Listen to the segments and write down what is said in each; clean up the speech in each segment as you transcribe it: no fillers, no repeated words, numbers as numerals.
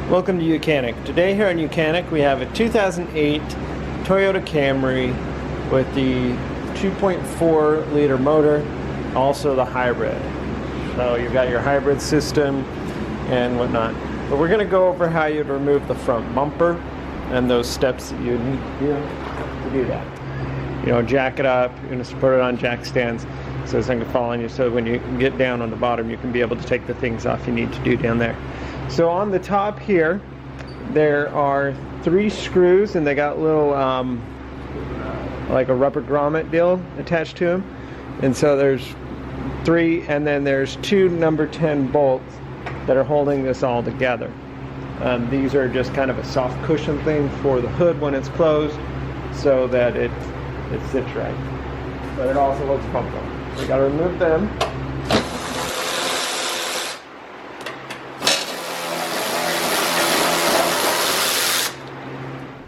Welcome to YOUCANIC. Today here on YOUCANIC we have a 2008 Toyota Camry with the 2.4 liter motor, also the hybrid. So you've got your hybrid system and whatnot. But we're going to go over how you'd remove the front bumper and those steps that you need to do that. You know, jack it up, you're going to put it on jack stands so it's not going to fall on you, so when you get down on the bottom you can be able to take the things off you need to do down there. So on the top here there are 3 screws and they got little like a rubber grommet deal attached to them, and so there's 3, and then there's 2 number 10 bolts that are holding this all together. These are just kind of a soft cushion thing for the hood when it's closed so that it sits right, but it also holds the bumper. So we got to remove them.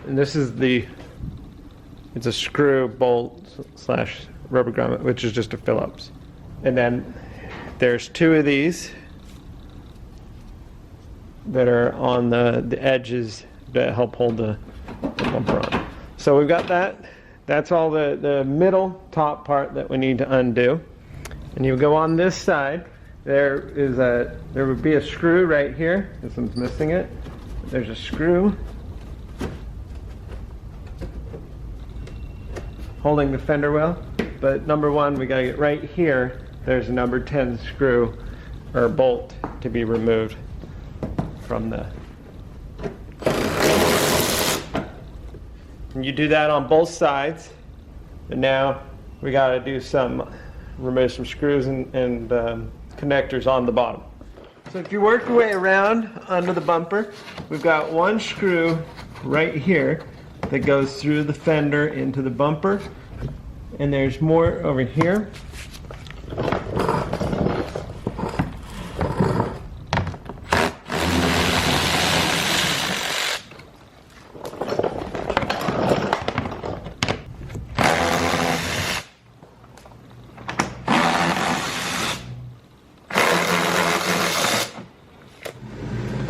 And this is it's a screw bolt slash rubber grommet, which is just a Phillips. And then there's 2 of these that are on the edges that help hold the bumper on. So we've got that. That's all the middle top part that we need to undo. And you go on this side. There would be a screw right here. This one's missing it. There's a screw holding the fender well, but number 1, we gotta get right here. There's a number 10 screw or bolt to be removed from the. And you do that on both sides, and now we gotta remove some screws and connectors on the bottom. So if you work your way around under the bumper, we've got 1 screw right here that goes through the fender into the bumper, and there's more over here.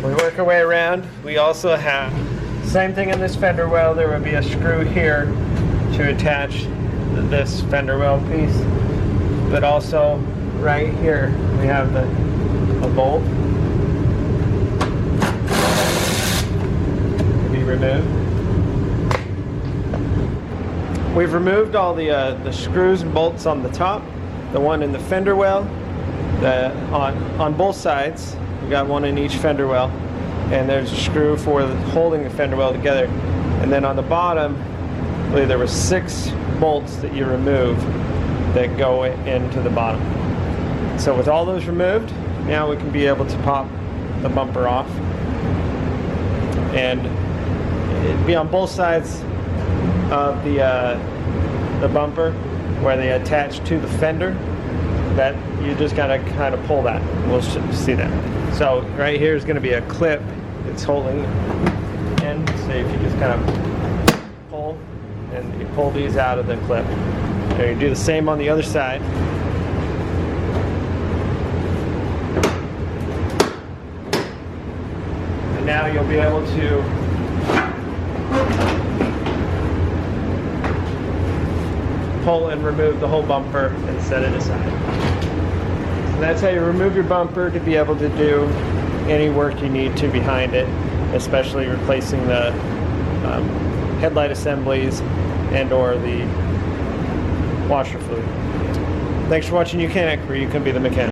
We work our way around. We also have same thing in this fender well. There would be a screw here to attach this fender well piece, but also right here we have a bolt to be removed. We've removed all the screws and bolts on the top, the one in the fender well, on both sides. We got one in each fender well, and there's a screw for holding the fender well together. And then on the bottom, I believe there were 6 bolts that you remove that go into the bottom. So with all those removed, now we can be able to pop the bumper off, and it'd be on both sides of the bumper where they attach to the fender. That you just gotta kind of pull that. We'll see that. So right here is going to be a clip that's holding in. So if you just kind of pull, and you pull these out of the clip. And you do the same on the other side. And now you'll be able to pull and remove the whole bumper and set it aside. So that's how you remove your bumper to be able to do any work you need to behind it, especially replacing the headlight assemblies and or the washer fluid. Thanks for watching YOUCANIC, where you can be the mechanic.